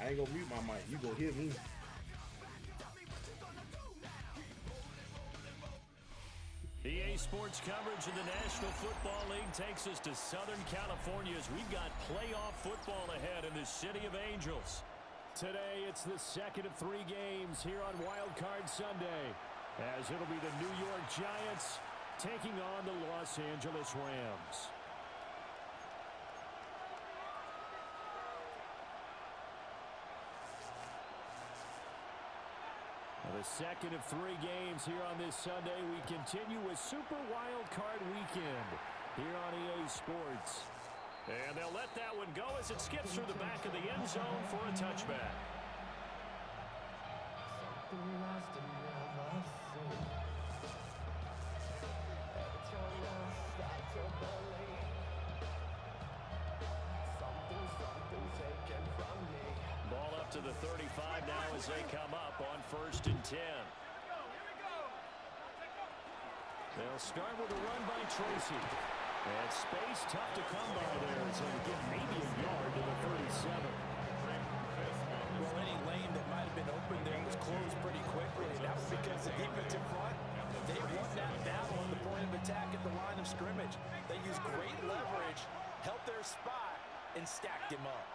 I ain't gonna mute my mic. You gonna hear me. EA Sports coverage of the National Football League takes us to Southern California as we've got playoff football ahead in the City of Angels. Today, it's the second of 3 games here on Wild Card Sunday, as it'll be the New York Giants taking on the Los Angeles Rams. The second of 3 games here on this Sunday. We continue with Super Wild Card Weekend here on EA Sports. And they'll let that one go as it skips through the back of the end zone for a touchback. Ball up to the 35 now as they come up on 1st and 10. They'll start with a run by Tracy. And space tough to come by there as they get maybe a yard to the 37. Well, any lane that might have been open there was closed pretty quickly. And that was because the defensive front, they won that battle on the point of attack at the line of scrimmage. They used great leverage, held their spot, and stacked him up.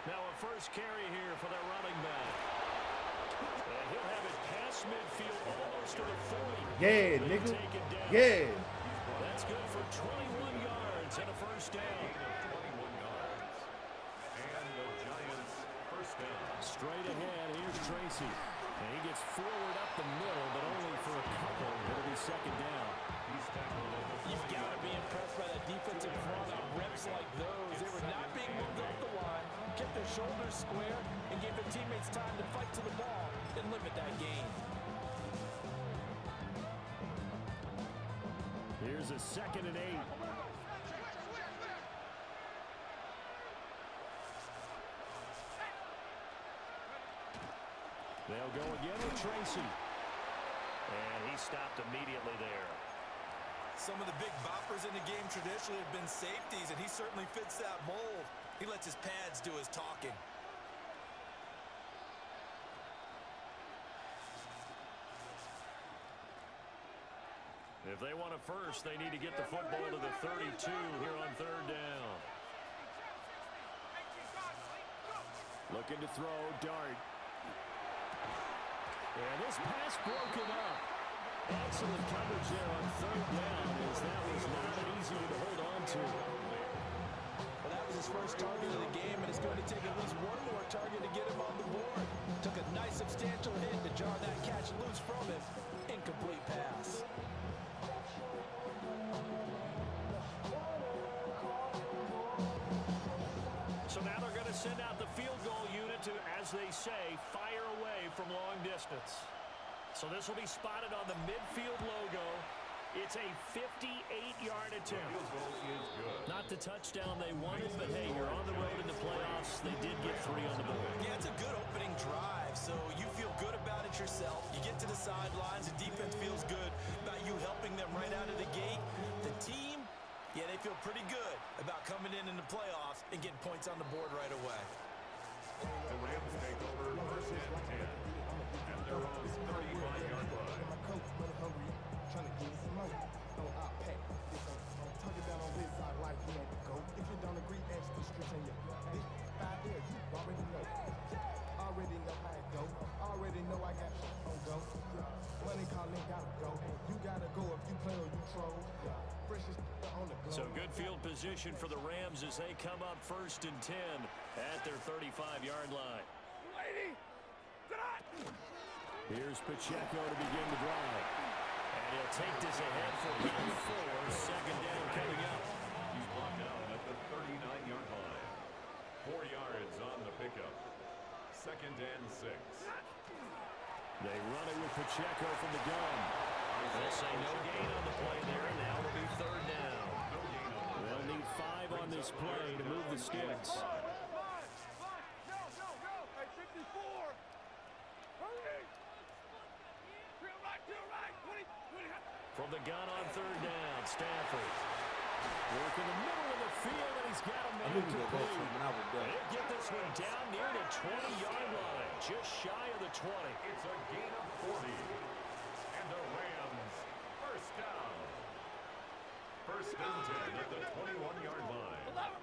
Now a first carry here for their running back. And he'll have it past midfield almost to the 40. Yeah, nigga. Yeah. That's good for 21 yards and a first down. 21 yards. And the Giants first down. Straight ahead, here's Tracy. And he gets forward up the middle, but only for a couple. It'll be second down. You've got to be impressed by that defensive front on reps like those. They were not being moved off the line, kept their shoulders square, and gave their teammates time to fight to the ball and limit that gain. Here's a 2nd and 8. They'll go again with Tracy. And he stopped immediately there. Some of the big boppers in the game traditionally have been safeties, and he certainly fits that mold. He lets his pads do his talking. If they want a first, they need to get the football to the 32 here on 3rd down. Looking to throw, Dart. And this pass broken up. Excellent coverage there on 3rd down, as that was not an easy one to hold on to. Well, that was his first target of the game, and it's going to take at least one more target to get him on the board. Took a nice substantial hit to jar that catch loose from him. Incomplete pass. So now they're going to send out the field goal unit to, as they say, fire away from long distance. So this will be spotted on the midfield logo. It's a 58-yard attempt. Not the touchdown they wanted, but hey, you're on the road in the playoffs. They did get 3 on the board. Yeah, it's a good opening drive, so you feel good about it yourself. You get to the sidelines, the defense feels good about you helping them right out of the gate. The team, yeah, they feel pretty good about coming in the playoffs and getting points on the board right away. The Rams take over 1st and 10 at their own 35-yard line. Trying to get some money. I'll pack. Tuck it down on this side like he had to go. If you don't agree, ask the streets and you. Big 5 there, you already know. Already know how it go. Already know I got on go. Money calling, gotta go. You gotta go if you play or you troll. Freshest on the go. So good field position for the Rams as they come up 1st and 10 at their 35-yard line. Here's Pacheco to begin the drive. And he'll take this ahead for game 4. 2nd down coming up. He's brought down at the 39-yard line. 4 yards on the pickup. 2nd and 6. They run it with Pacheco from the gun. They'll say no gain on the play there, and now it'll be 3rd down. They'll need 5 on this play to move the sticks. From the gun on third down. Stafford. Work in the middle of the field, and he's got a man I knew he was going to go for complete. him, and I was done. He'll get this one down near the 20-yard line, just shy of the 20. It's a gain of 40. And the Rams, first down. First and 10 at the 21-yard line. 11.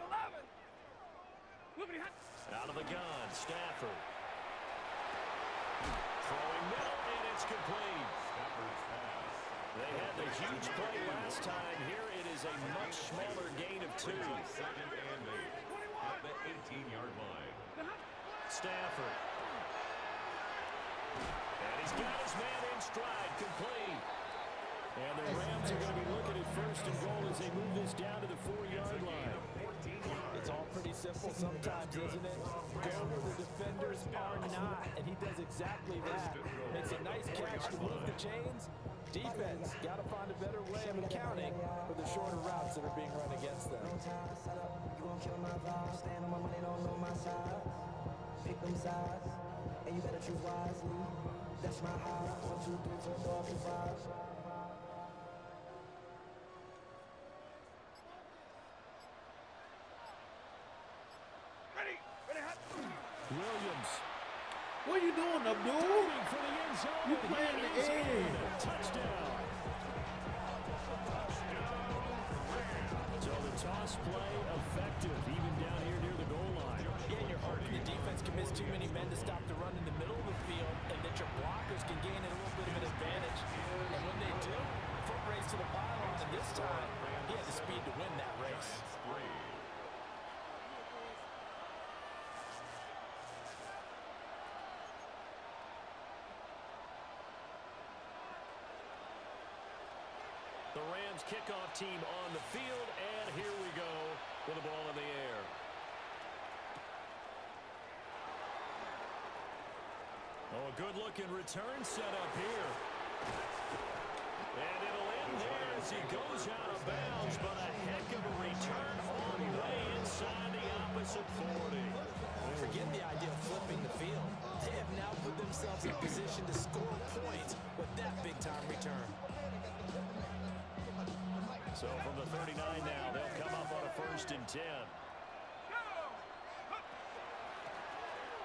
Out of the gun, Stafford. Throwing middle, and it's complete. Stafford's pass. They had the huge play last time. Here it is a much smaller gain of 2. Second and 8 at the 18-yard line. Stafford. And he's got his man in stride, complete. And the Rams are going to be looking at first and goal as they move this down to the 4-yard line. It's all pretty simple sometimes, isn't it? Go where the defenders are not, and he does exactly that. Makes a nice catch to move the chains. Defense got to find a better way of accounting for the shorter routes that are being run against them. You gon' kill my vibe, stand on my money, don't know my size. Pick them sides, and you better choose wisely. That's my high. 1, 2, 3, turn off your vibes. Williams. What are you doing, Abdul? Moving for the end zone. You playing the He is in. end. Touchdown. So the toss play effective, even down here near the goal line. Yeah, and you're hoping the defense can miss too many men to stop the run in the middle of the field, and that your blockers can gain a little bit of an advantage. And when they do, foot race to the pylon, and this time, he had the speed to win that race. The Rams kickoff team on the field, and here we go with the ball in the air. Oh, a good-looking return set up here. And it'll end there as he goes out of bounds, but a heck of a return all the way inside the opposite 40. Forget the idea of flipping the field. They have now put themselves in position to score points with that big-time return. So from the 39 now, they'll come up on a 1st and 10.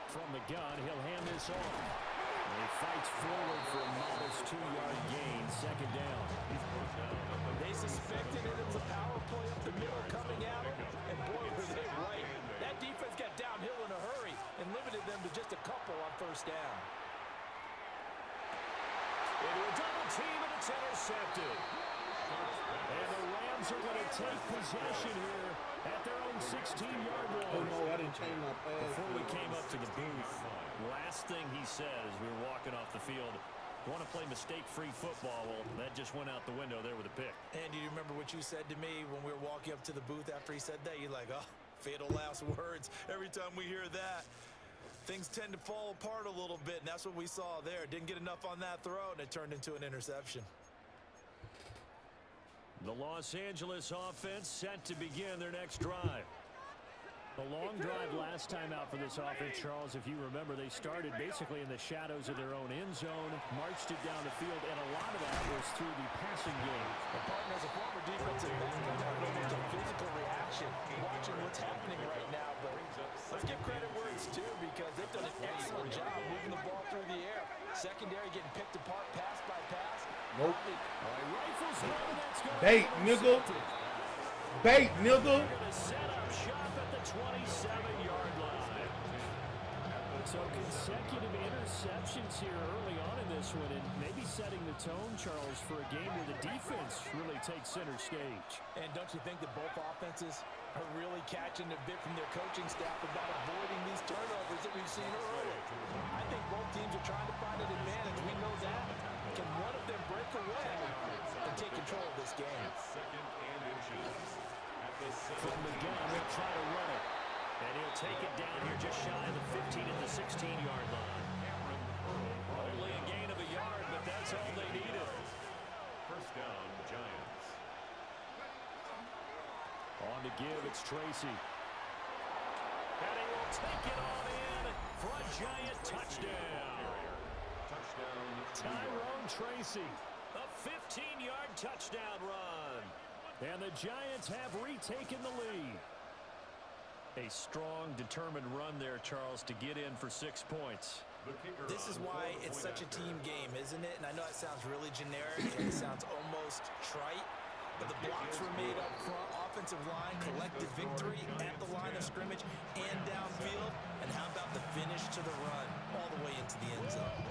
From the gun, he'll hand this off. And he fights forward for a modest 2-yard gain, 2nd down. They suspected it was a power play up the middle coming at him, and boy, were they right. That defense got downhill in a hurry and limited them to just a couple on 1st down. Into a double team, and it's intercepted. And the Rams are going to take possession here at their own 16-yard line. Oh, no, I didn't change my pass. Before we came up to the booth, last thing he said as we were walking off the field, want to play mistake-free football. Well, that just went out the window there with a pick. And do you remember what you said to me when we were walking up to the booth after he said that? You're like, oh, fatal last words. Every time we hear that, things tend to fall apart a little bit, and that's what we saw there. Didn't get enough on that throw, and it turned into an interception. The Los Angeles offense set to begin their next drive. A long drive last time out for this offense, Charles. If you remember, they started basically in the shadows of their own end zone, marched it down the field, and a lot of that was through the passing game. The partner as a former defensive back, almost a physical reaction watching what's happening right now. But let's give credit where it's due, because they've done an excellent job moving the ball through the air. Secondary getting picked apart pass by pass. Nope. Rifles low, that's going Bait, nigga. Bait, nigga. set up shop at the 27-yard line. So consecutive interceptions here early on in this one, and maybe setting the tone, Charles, for a game where the defense really takes center stage. And don't you think that both offenses are really catching a bit from their coaching staff about avoiding these turnovers that we've seen earlier? I think both teams are trying to find an advantage. We know that. Can one of them break away and take control of this game? Second and inches. At the From the gun, he'll try to run it. And he'll take it down here just shy of the 15 at the 16-yard line. Only a gain of a yard, but that's all they needed. First down, Giants. On to give, it's Tracy. And he will take it on in for a Giant touchdown. Touchdown. Tyrone Tracy, a 15-yard touchdown run. And the Giants have retaken the lead. A strong, determined run there, Charles, to get in for 6 points. This is why it's such a team game, isn't it? And I know it sounds really generic and it sounds almost trite, but the blocks were made up front, offensive line, collective victory at the line of scrimmage and downfield. And how about the finish to the run all the way into the end zone?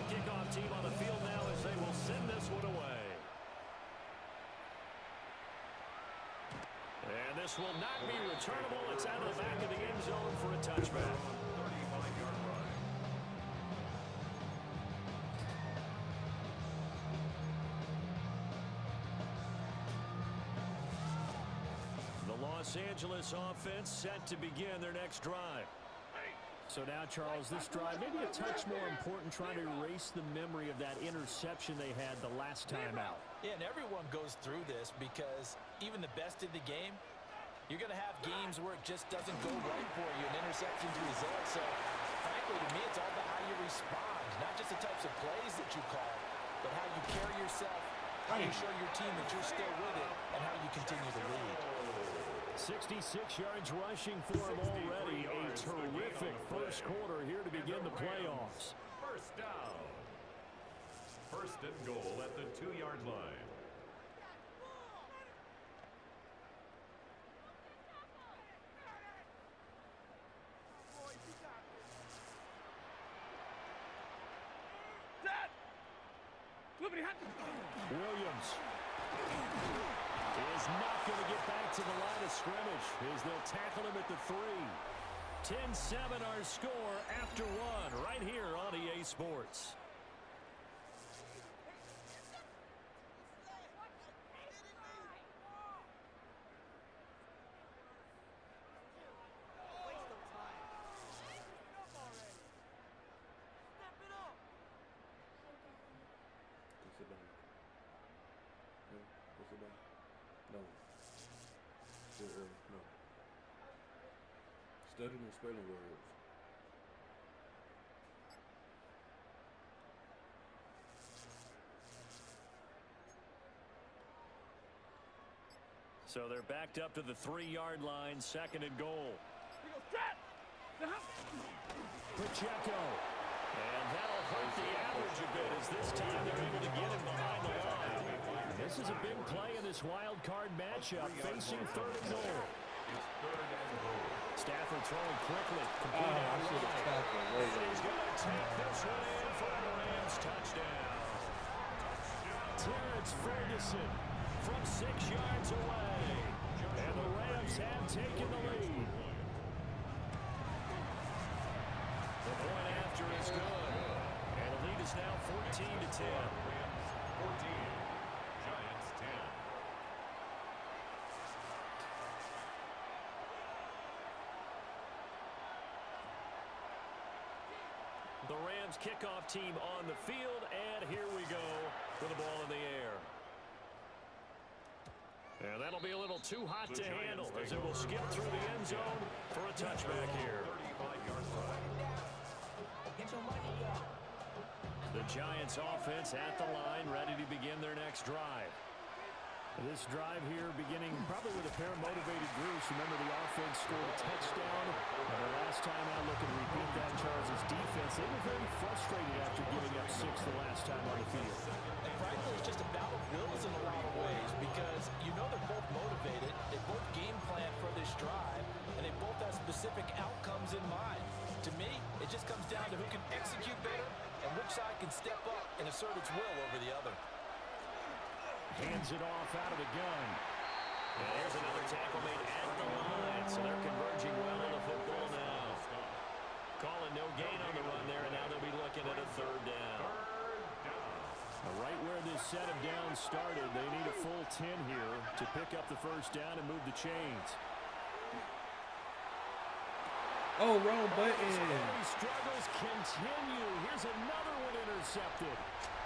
The kickoff team on the field now as they will send this one away. And this will not be returnable. It's out of the back of the end zone for a touchback. 35-yard run. The Los Angeles offense set to begin their next drive. So now, Charles, this drive maybe a touch more important, trying to erase the memory of that interception they had the last time out. Yeah, and everyone goes through this because even the best in the game, you're going to have games where it just doesn't go right for you, and interceptions result. So, frankly, to me, it's all about how you respond, not just the types of plays that you call, but how you carry yourself, how you show your team that you're still with it, and how you continue to lead. 66 yards rushing for him already. A terrific first quarter here to begin the playoffs. First down. First and goal at the 2-yard line. Williams is not going to get back to the line of scrimmage as they'll tackle him at the 3. 10-7 our score after 1 right here on EA Sports. Sit down. No, go sit down. No. Still early. No. Study no spelling words. So they're backed up to the 3-yard line, second and goal. Pacheco. And that'll hurt the average a bit as this time they're able to get him behind the line. This is a big play in this wild card matchup, facing third and goal. Stafford throwing quickly. I should have tackled. He's going to take this one in for a Rams touchdown. Terrence Ferguson from 6 yards away. And the Rams have taken the lead. The point after is good. And the lead is now 14-10. 14. Giants 10. The Rams kickoff team on the field, and here we go with the ball in the air. And that'll be a little too hot to handle as it will skip through the end zone for a touchback here. 35-yard run. The Giants offense at the line, ready to begin their next drive. This drive here beginning probably with a pair of motivated groups. Remember, the offense scored a touchdown. And the last time out, looking to repeat that, Charles' defense, they were very frustrated after giving up 6 the last time on the field. And frankly, it's just a battle of wills in a lot of ways because you know they're both motivated, they both game plan for this drive, and they both have specific outcomes in mind. To me, it just comes down to who can execute better and which side can step up and assert its will over the other. Hands it off out of the gun. And here's another tackle made at the line, so they're converging well on the football now. Calling no gain on the run there, and now they'll be looking at a third down. Right where this set of downs started, they need a full 10 here to pick up the first down and move the chains. Oh, wrong button. Early struggles continue. Here's another one intercepted.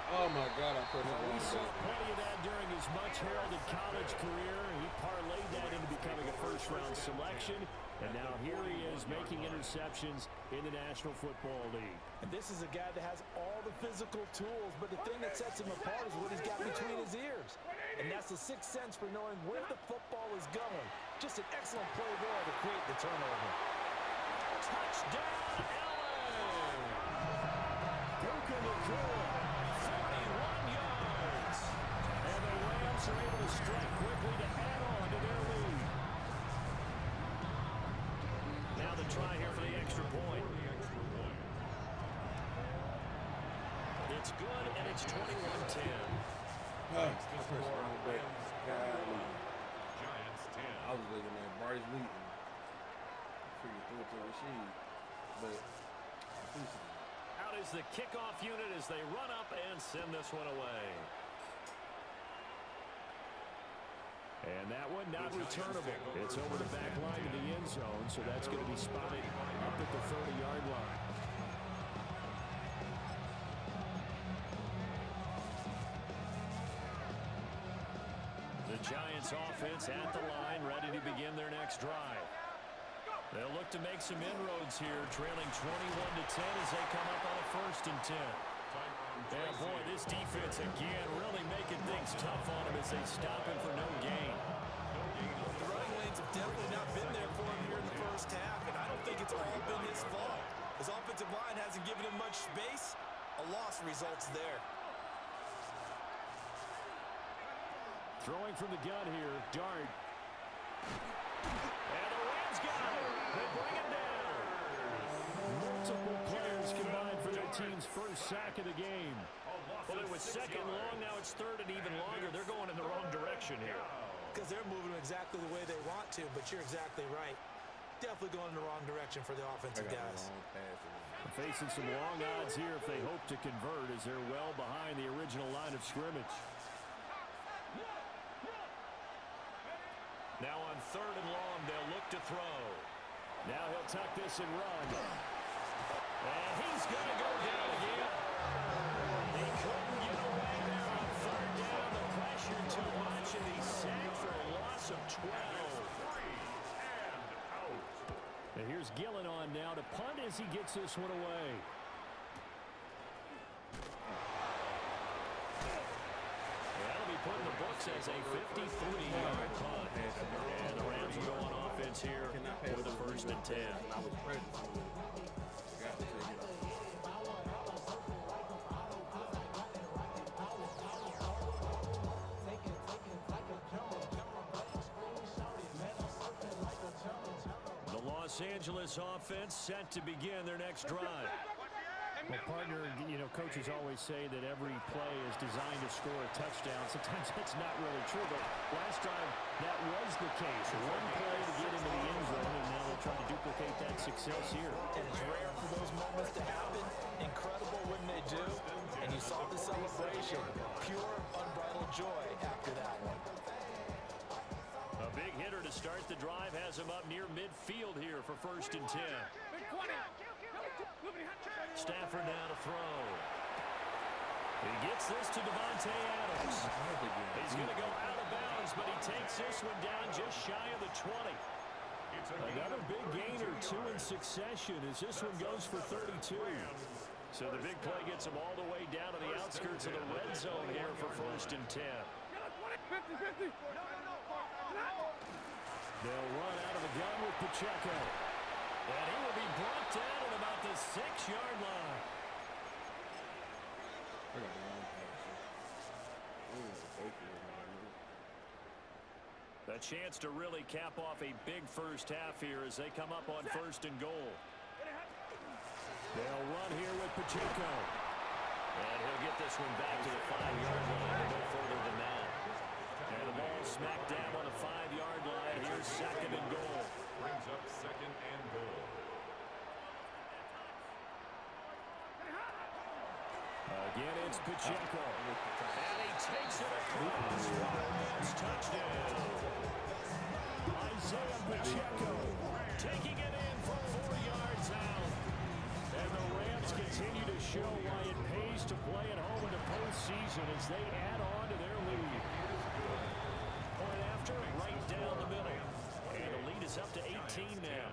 Oh my God, I pressed the Well, we wrong saw button. plenty of that during his much-heralded college career. He parlayed that into becoming a first-round selection. And now here he is making interceptions in the National Football League. And this is a guy that has all the physical tools, but the thing that sets him apart is what he's got between his ears. And that's the sixth sense for knowing where the football is going. Just an excellent play there to create the turnover. Touchdown, Allen! Puka Nacua, 41 yards. And the Rams are able to strike quickly to add on to their lead. Now the try here for the extra point. It's good, and it's 21-10. I pressed the wrong button. Golly. Giants 10. I was looking at Bryce Wheaton. Figured through it to Rashid. But I see something. Out is the kickoff unit as they run up and send this one away. And that one not returnable. It's over the back line to the end zone, so that's going to be spotted up at the 30-yard line. The Giants offense at the line, ready to begin their next drive. They'll look to make some inroads here, trailing 21-10 as they come up on a 1st and 10. And boy, this defense again really making things tough on him as they stop him for no gain. The running lanes have definitely not been there for him here in the first half, and I don't think it's all been his fault. His offensive line hasn't given him much space. A loss results there. Throwing from the gun here, Dart. And the Rams got him. They bring him down. Multiple players combined for their team's first sack of the game. Well, it was second long, now it's third and even longer. They're going in the wrong direction here. Because they're moving exactly the way they want to, but you're exactly right. Definitely going in the wrong direction for the I offensive got the guys. wrong pass. Facing some long odds here if they hope to convert as they're well behind the original line of scrimmage. Now on 3rd and long, they'll look to throw. Now he'll tuck this and run. And he's going to go down again. He couldn't get away there on 3rd down. The pressure too much, and he's sacked for a loss of 12. And here's Gillen on now to punt as he gets this one away. That'll be put in the books as a 53-yard punt. And the Rams will go on offense here with a 1st and 10. I was practicing with it. Got to take it off. The Los Angeles offense set to begin their next drive. Well, partner, you know, coaches always say that every play is designed to score a touchdown. Sometimes that's not really true, but last drive that was the case. One play to get into the end zone, and now they'll try to duplicate that success here. And it's rare for those moments to happen. Incredible when they do. And you saw the celebration. Pure, unbridled joy after that one. A big hitter to start the drive has him up near midfield here for 1st and 10. Stafford now to throw. He gets this to Devontae Adams. He's going to go out of bounds, but he takes this one down just shy of the 20. Another big gain or two in succession as this one goes for 32. So the big play gets him all the way down to the outskirts of the red zone here for 1st and 10. They'll run out of the gun with Pacheco. And he will be brought down at about the 6-yard line. I got the wrong pass. A chance to really cap off a big first half here as they come up on 1st and goal. They'll run here with Pacheco. And he'll get this one back to the 5-yard line. No further than that. And the ball smack dab on the 5-yard line. Here's 2nd and goal. Brings up 2nd and goal. Again, it's Pacheco. And he takes it across for a Rams touchdown. Isaiah Pacheco taking it in from 4 yards out. And the Rams continue to show why it pays to play at home in the postseason. conversion as they add on to their lead. Point after, right down the middle. And the lead is up to 18 now.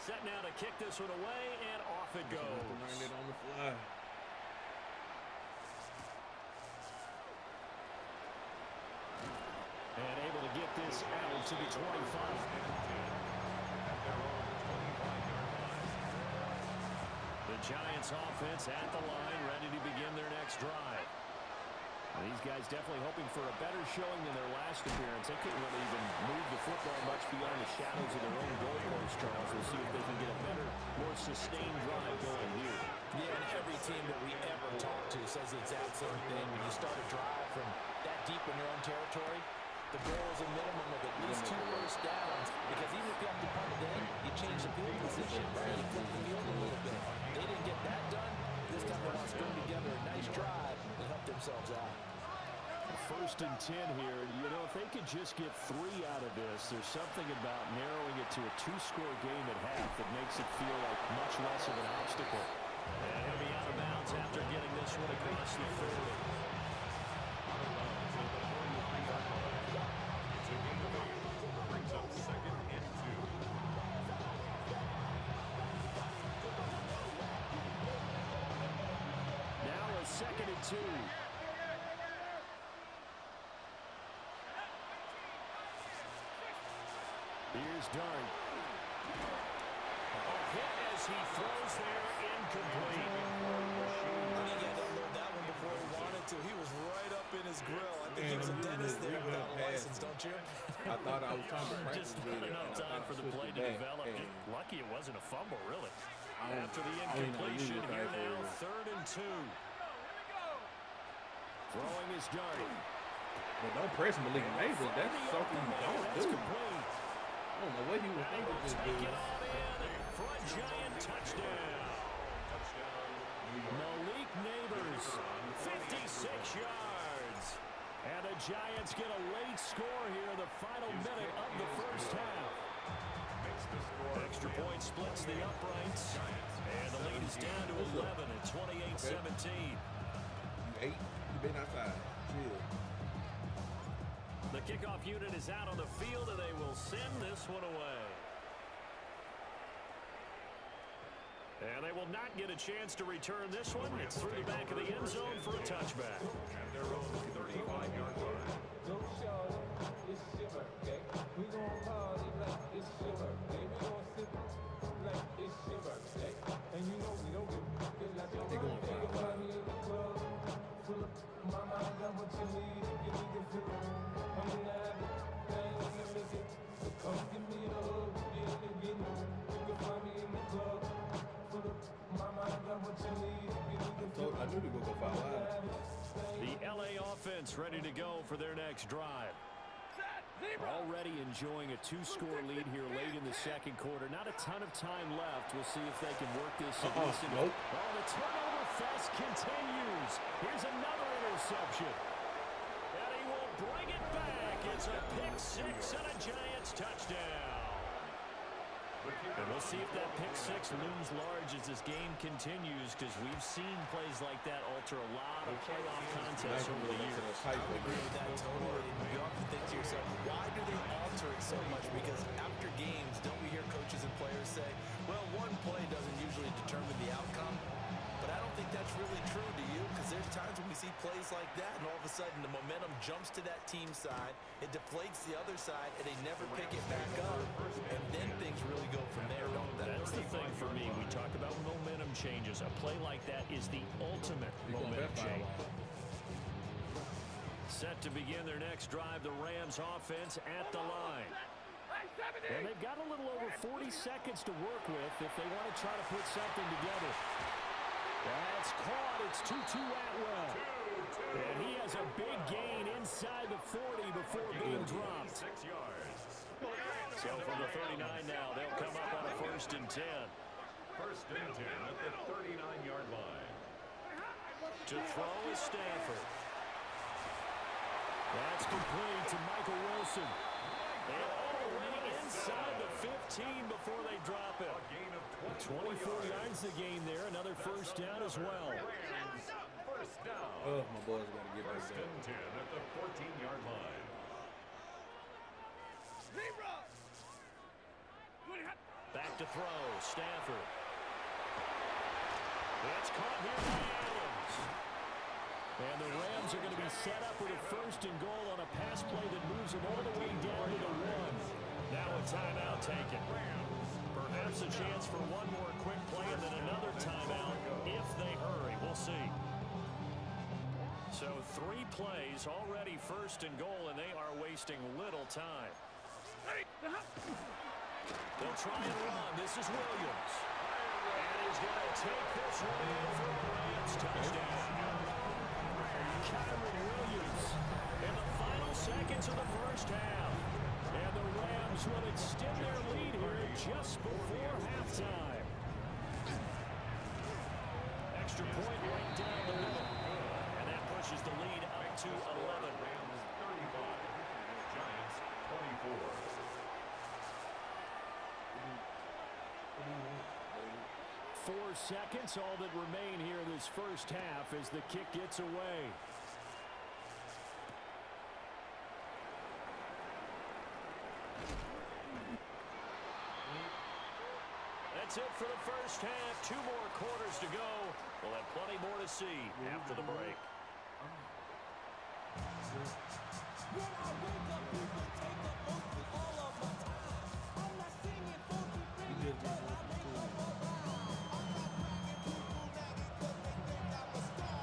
Set now to kick this one away, and off it goes. Learned it on the fly. And able to get this out to the 25. The Giants offense at the line, ready to begin their next drive. And these guys definitely hoping for a better showing than their last appearance. They couldn't really even move the football much beyond the shadows of their own goalpost, Charles. We'll see if they can get a better, more sustained drive going here. Yeah, and every team that we ever talk to says the exact same thing. When you start a drive from that deep in your own territory, the goal is a minimum of at least 2 first downs, because even if you have to punt it in, you change the field position, right? You flip the field a little bit. They didn't get that done. This time they want to string together a nice drive and help themselves out. First and 10 here. You know, if they could just get 3 out of this, there's something about narrowing it to a 2-score game at half that makes it feel like much less of an obstacle. And he'll be out of bounds after getting this one across the 40. Second and 2. Here's Dart. A hit as he throws there, incomplete. I think he had to unload that one before he wanted to. He was right up in his grill. I think he was a dentist there without a license, don't you? I thought I was trying to practice Just with not it, enough and I time for the play to develop. Lucky it wasn't a fumble, really. After the incompletion, here now, 3rd and 2. Throwing his Dart. But don't press Malik Neighbors. That's something you don't do. I don't know what he was thinking this Take dude. it all in for a Giant touchdown. Malik Neighbors, 56 yards. And the Giants get a late score here in the final minute of the first half. Extra point splits the uprights. And the lead is down to 11 at 28-17. You ate. You've been outside. Chill. The kickoff unit is out on the field, and they will send this one away. And they will not get a chance to return this one. It's through the back of the end zone for a touchback. At their own 35-yard line. It's your birthday. We gon' party like it's your birthday. We gon' sip like it's your birthday. And you know we don't give a like They going for a while. full of mama, I got what you need. You need to feel it. I'm gonna have it. I ain't gonna miss it. So come give me a hug. You ain't getting it. You can find me in the club. Full of mama, I got what you need. You need to feel it. I knew we were going to go for a while. The LA offense ready to go for their next drive. Already enjoying a 2-score lead here late in the second quarter. Not a ton of time left. We'll see if they can work this. Nope. Oh, the turnover fest continues. Here's another interception. And he will bring it back. It's a pick-6 and a Giants touchdown. And we'll see if that pick-6 looms large as this game continues, because we've seen plays like that alter a lot of playoff contests over the years. I would agree with that totally. And you often think to yourself, why do they alter it so much? Because after games, don't we hear coaches and players say, well, one play doesn't usually determine the outcome? But I don't think that's really true, do you? Because there's times when we see plays like that, and all of a sudden the momentum jumps to that team side, it deflates the other side, and they never pick it back up. And then things really go from there, don't they? That's the thing for me. We talk about momentum changes. A play like that is the ultimate momentum change. Set to begin their next drive, the Rams offense at the line. And they've got a little over 40 seconds to work with if they want to try to put something together. That's caught. It's Tutu Atwell. And he has a big gain inside the 40 before being dropped. 6 yards. So from the 39 now, they'll come up on a 1st and 10. 1st and 10 at the 39-yard line. To throw is Stanford. That's It's complete to Michael Wilson. And all the way inside the 15 before they drop it. 24 yards to gain there. Another first down as well. First down. Oh, my boys got to get back First there. and 10 at the 14-yard line. Back to throw. Stafford. It's caught here by Adams. And the Rams are going to be set up with a first and goal on a pass play that moves them all the way down to the 1. Now a timeout taken. Perhaps a chance for one more quick play and then another timeout if they hurry. We'll see. So 3 plays already first and goal, and they are wasting little time. They'll try and run. This is Williams. And he's going to take this one in for a Rams touchdown. Kyron Williams in the final seconds of the first half. And the Rams will extend their lead here just before halftime. Extra point right down the middle. And that pushes the lead up to 11. Rams 35. Giants 24. 4 seconds, all that remain here this first half as the kick gets away. That's it for the first half. 2 more quarters to go. We'll have plenty more to see after the break. When I wake up, people take up most of all of my time. I'm not singing funky things because I make up a rhyme. I'm not bragging people that because they think I'm a star.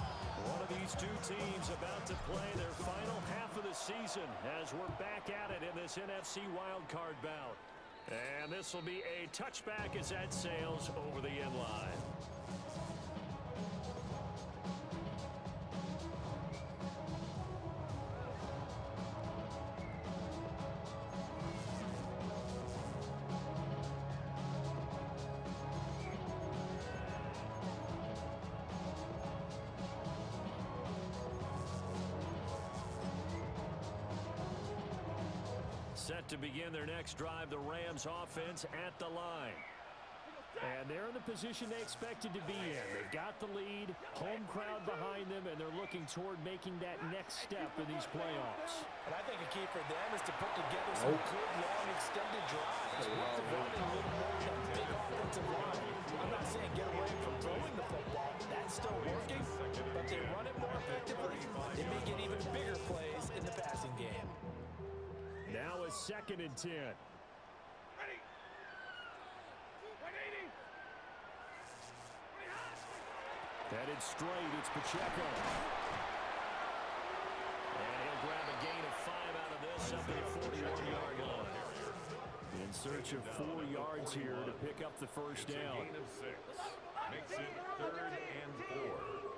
One of these 2 teams about to play their final half of the season as we're back at it in this NFC wildcard bout. And this will be a touchback as that sails over the end line. Set to begin their next drive, the Rams offense at the line. And they're in the position they expected to be in. They've got the lead, home crowd behind them, and they're looking toward making that next step in these playoffs. And I think a key for them is to put together some good, long, extended drives. With the running a little more than a big offensive line. I'm not saying get away from throwing the football. That's still working, but they run it more effectively. They may get even bigger plays in the passing game. Now a 2nd and 10. Headed straight, it's Pacheco. And he'll grab a gain of 5 out of this up to the 41-yard line. In search of 4 yards here to pick up the first down. Gain of 6. Makes it 3rd and 4.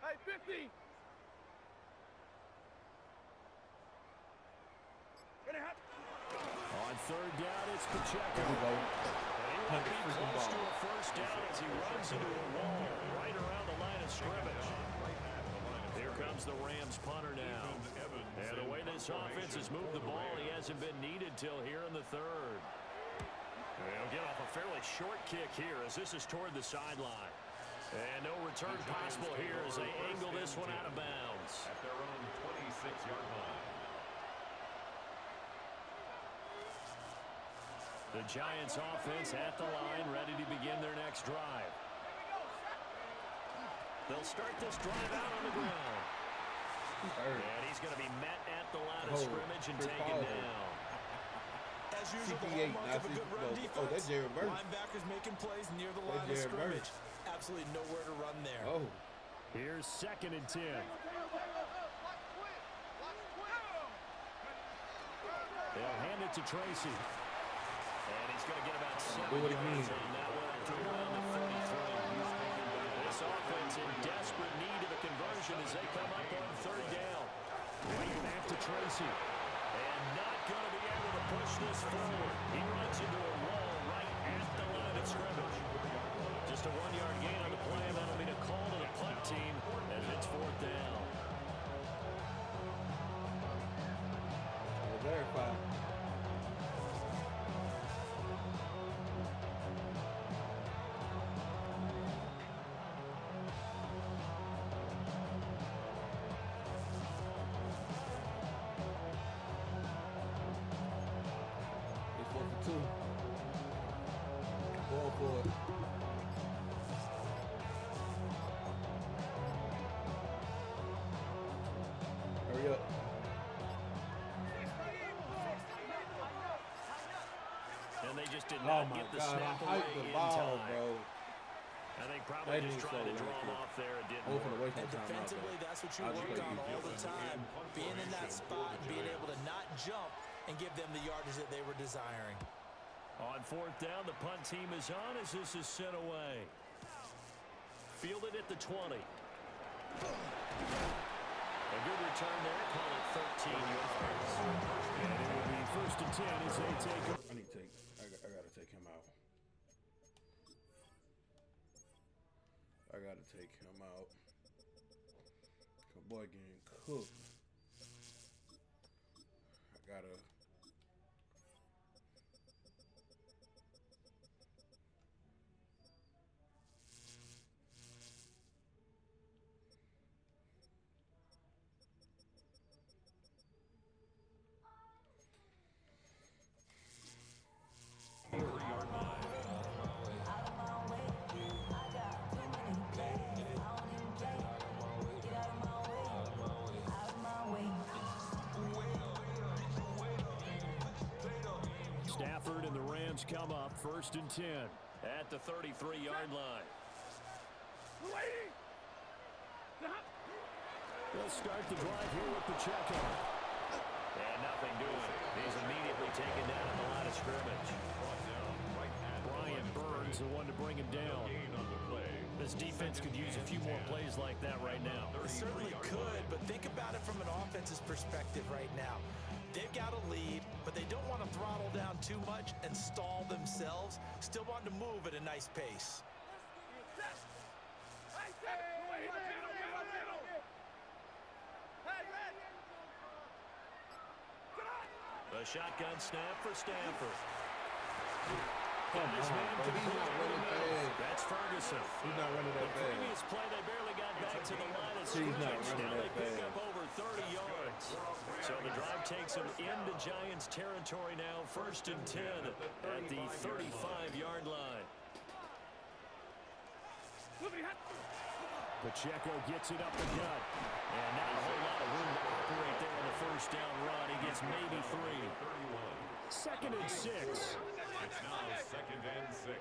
Hey, 50! On 3rd down, it's Pacheco. There we go. And he will be close to a first down as he runs into a wall right around the line of scrimmage. Here comes the Rams punter now. And the way this offense has moved the ball, he hasn't been needed till here in the 3rd. They'll get off a fairly short kick here as this is toward the sideline. And no return possible here as they angle this one out of bounds. At their own 26-yard line. The Giants offense at the line, ready to begin their next drive. They'll start this drive out on the ground. And he's going to be met at the line of scrimmage and taken down. As usual, the CP8, hallmark of a good run defense. oh, that's Jared Verse. Linebackers making plays near the line of Jared scrimmage. Verse. Absolutely nowhere to run there. Oh. Here's 2nd and 10. They'll hand it to Tracy. And he's going to get about 7 Do it yards again. on that one after around the 33. This offense in desperate need of a conversion as they come up on 3rd down. Right back to Tracy. he? And not going to be able to push this forward. He runs into a wall right at the line of scrimmage. Just a 1-yard gain on the play, and that'll be a call to the punt team as it's 4th down. Verify. It's 4 for 2. Ball for it. Hurry up. And they just did Oh not my get the God, I snap away hyped the in ball, time. bro. I think probably They just need trying to so draw him lucky. off there. It didn't Open work. away from And the timeout, defensively, though. that's what you I'll just work let on you all do the it. time. Being in that spot and being able to not jump and give them the yardage that they were desiring. On 4th down, the punt team is on as this is sent away. Fielded at the 20. A good return there. Call it 13 yards. And it will be 1st and 10 as they take it. I gotta take him out. I gotta take him out. Boy getting cooked. I gotta. Stafford and the Rams come up 1st and 10 at the 33-yard line. They'll start the drive here with Pacheco. And nothing doing. He's immediately taken down at the line of scrimmage. Brian Burns, the one to bring him down. This defense could use a few more plays like that right now. They certainly could, but think about it from an offense's perspective right now. They've got a lead, but they don't want to throttle down too much and stall themselves. Still want to move at a nice pace. A shotgun snap for Stanford. Come on, bro. He's not running fast. That's Ferguson. He's not running that The fast. previous play, they barely got back to the line of He's not scrimmage. running Now they that pick fast. up over 30 yards. So the drive takes them into Giants territory now. 1st and 10 at the 35-yard line. Pacheco gets it up the gut. And not a whole lot of room to operate there on the 1st down run. He gets maybe 3. 2nd and 6. It's now 2nd and 6.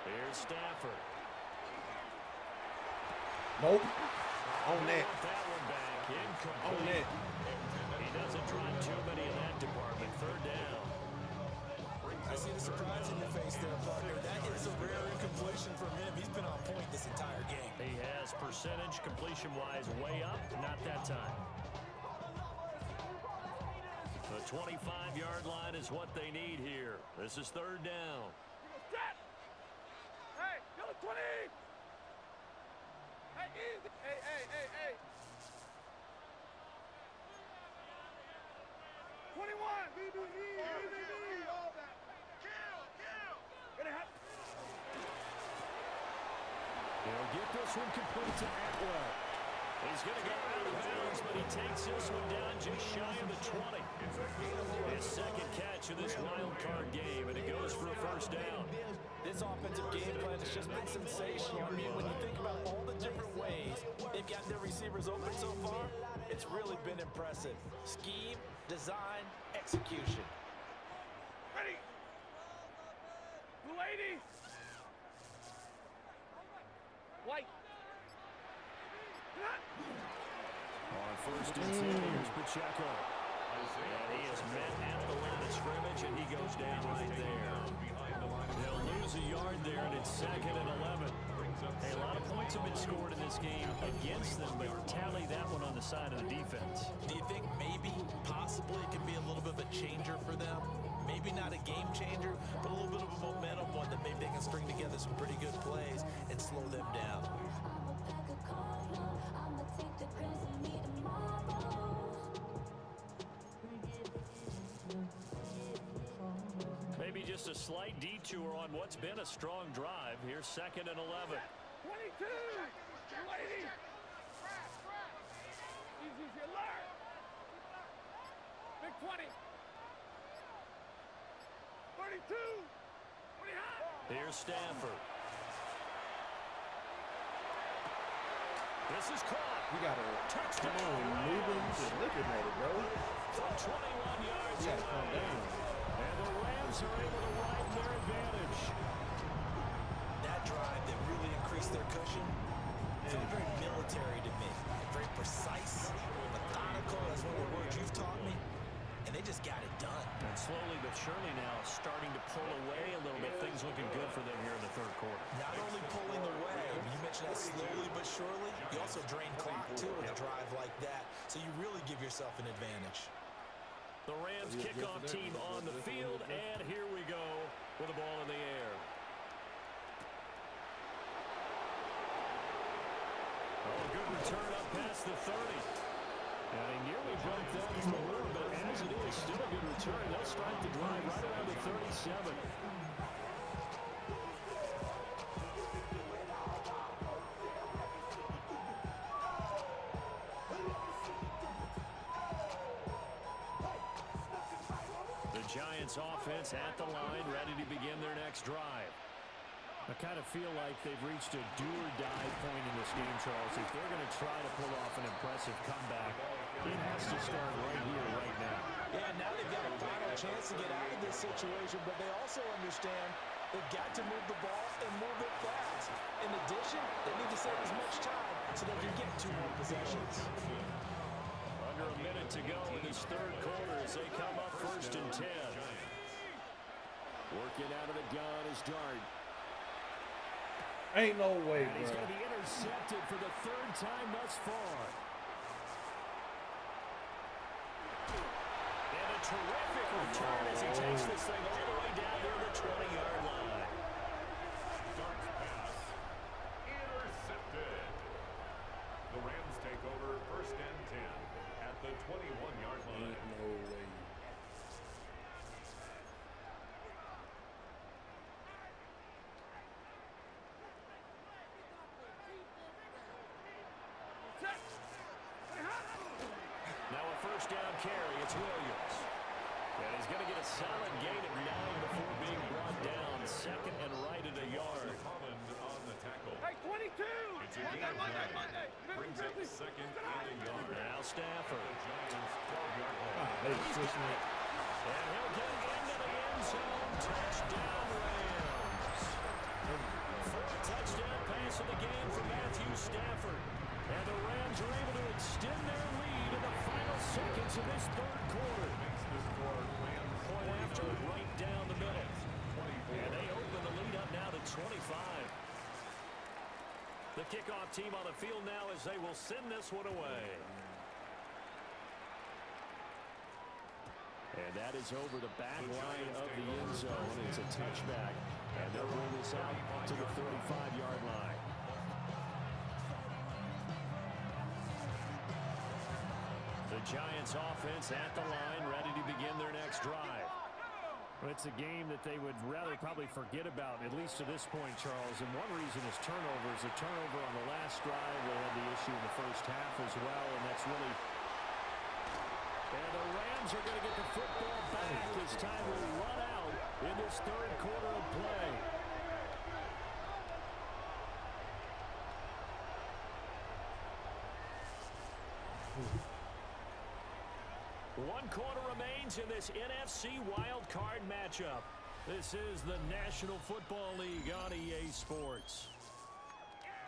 Here's Stafford. Nope. On that. That one back. Incomplete. On that. He doesn't drive too many in that department. 3rd down. I see the surprise in your face there, partner. That is a rare incompletion from him. He's been on point this entire game. He has percentage completion-wise way up. Not that time. The 25-yard line is what they need here. This is 3rd down. Hey, yo, 20! Hey, easy! Hey! 21! BBE! All that! Kill! Gonna happen! He'll get this one complete to Atwell. He's going to go out of bounds, but he takes this one down just shy of the 20. His 2nd catch of this wild card game, and it goes for a 1st down. This offensive game plan has just been sensational. I mean, when you think about all the different ways they've got their receivers open so far, it's really been impressive. Scheme, design, execution. Ready! Blue 80! White! On 1st and 10, here's Pacheco. And he is met at the line of scrimmage, and he goes down right there. They'll lose a yard there, and it's 2nd and 11. Hey, a lot of points have been scored in this game against them, but tally that one on the the side of the defense. Do you think maybe, possibly, it can be a little bit of a changer for them? Maybe not a game changer, but a little bit of a momentum one that maybe they can string together some pretty good plays and slow them down. Maybe just a slight detour on what's been a strong drive. Here's 2nd and 11. 22! Lady! Easy as you learn! Big 20! 32! 20 high! Here's Stafford. This is caught. You gotta Touchdown. come on, move him to liquidate it, bro. From 21 yards. You gotta calm down. And the Rams are able to ride their advantage. That drive that really increased their cushion felt very military to me. Very precise, methodical, that's one of the words you've taught me. And they just got it done. And slowly but surely now starting to pull away a little bit. Things looking good for them here in the 3rd quarter. Not only pulling away, you mentioned that slowly but surely, you also drain clock too with a drive like that. So you really give yourself an advantage. The Rams kickoff team on the field, and here we go with the ball in the air. Oh, good return up past the 30. And he nearly broke that through, but as it is, still a good return. They'll start the drive right around the 37. The Giants offense at the line, ready to begin their next drive. I kind of feel like they've reached a do-or-die point in this game, Charles. If they're going to try to pull off an impressive comeback, it has to start right here, right now. Yeah, now they've got a final chance to get out of this situation, but they also understand they've got to move the ball and move it fast. In addition, they need to save as much time so they can get 2 more possessions. Under a minute to go in this 3rd quarter as they come up 1st and 10. Working out of the gun is Dart. Ain't no way, And he's bro. going to be intercepted for the 3rd time thus far. And a terrific return as he takes this thing all the way down near the 20-yard line. Dart's pass. Intercepted. The Rams take over 1st and 10 at the 21-yard line. Ain't no way. Now a 1st down carry. It's Williams. And he's going to get a solid gain of 9 before being brought down. 2nd and right at a yard. Holland on the tackle. Hey, 22! It's a gain of 9. Brings up 2nd and a yard. Now Stafford. Giants 12-yard line. They pushing it. And he'll get into the end zone. Touchdown Rams. 4th touchdown pass of the game for Matthew Stafford. And the Rams are able to extend their lead in the final seconds of this 3rd quarter. Makes the score Rams Point after right down the middle. And they open the lead up now to 25. The kickoff team on the field now as they will send this one away. And that is over the back line of the end zone. It's a touchback. And they'll bring this out to the 35-yard line. The Giants offense at the line, ready to begin their next drive. Well, it's a game that they would rather probably forget about, at least to this point, Charles. And one reason is turnovers. A turnover on the last drive. They had the issue in the 1st half as well, and that's really... And the Rams are going to get the football back as time will run out in this 3rd quarter of play. One quarter remains in this NFC Wild Card matchup. This is the National Football League on EA Sports.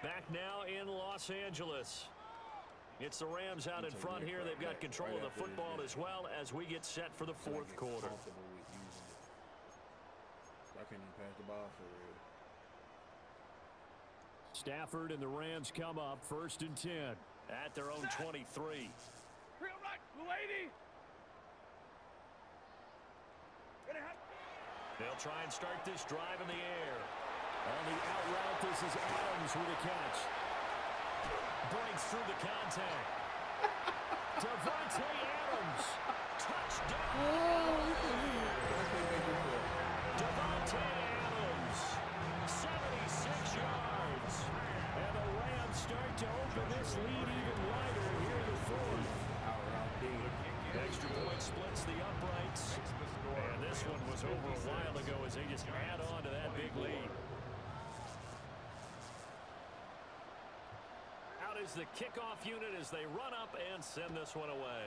Back now in Los Angeles. It's the Rams out in front here. They've got control of the football as well as we get set for the 4th quarter. I can't even pass the ball for real. Stafford and the Rams come up 1st and 10 at their own 23. They'll try and start this drive in the air. On the out route, this is Adams with a catch. Breaks through the contact. Davante Adams. Touchdown. Davante Adams. 76 yards. And the Rams start to open this lead even wider here in the fourth. Extra point splits the uprights. And this one was over a while ago as they just add on to that big lead. Out is the kickoff unit as they run up and send this one away.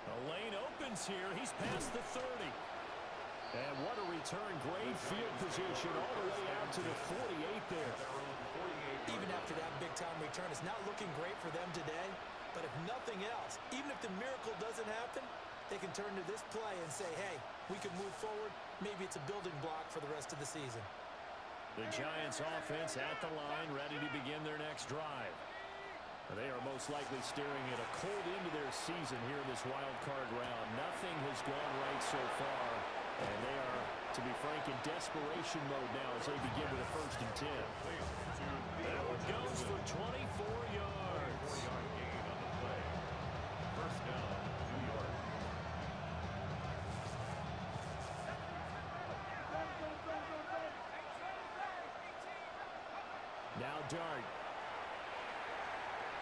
The lane opens here. He's past the 30. And what a return. Great field position all the way out to the 48 there. Even after that big-time return, it's not looking great for them today. But if nothing else, even if the miracle doesn't happen, they can turn to this play and say, hey, we can move forward. Maybe it's a building block for the rest of the season. The Giants offense at the line, ready to begin their next drive. They are most likely staring at a cold end to their season here in this wild card round. Nothing has gone right so far. And they are, to be frank, in desperation mode now as they begin with a 1st and 10. That one goes for 24 yards. First down, New York. Now Dart.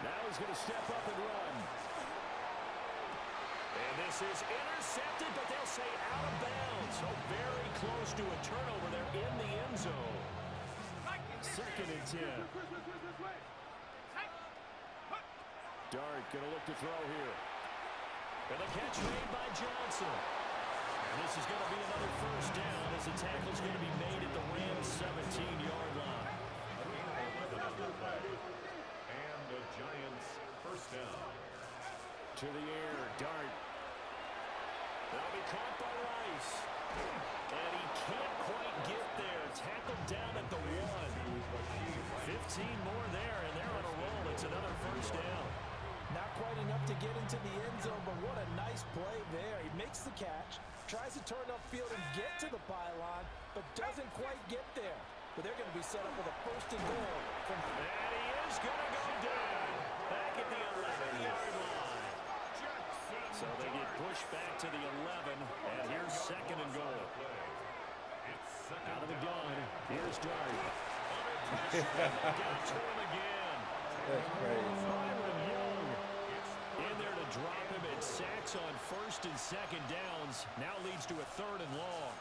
Now he's going to step up and run. And this is intercepted, but they'll say out of bounds. So very close to a turnover there in the end zone. 2nd and 10. Dart going to look to throw here. And the catch made by Johnson. And this is going to be another 1st down as the tackle is going to be made at the Rams' 17-yard line. And the Giants' 1st down. To the air, Dart. That'll be caught by Rice. And he can't quite get there. Tackled down at the 1. 15 more there, and they're on a roll. It's another 1st down. Not quite enough to get into the end zone, but what a nice play there. He makes the catch, tries to turn upfield and get to the pylon, but doesn't quite get there. But they're going to be set up with a 1st and goal. And he is going to go down. Back at the 11-yard line. So they get pushed back to the 11, and here's 2nd and goal. Out of the gun, here's Dart. Under pressure, and they got to him again. That's crazy. Byron Young in there to drop him. It sacks on 1st and 2nd downs. Now leads to a 3rd and long.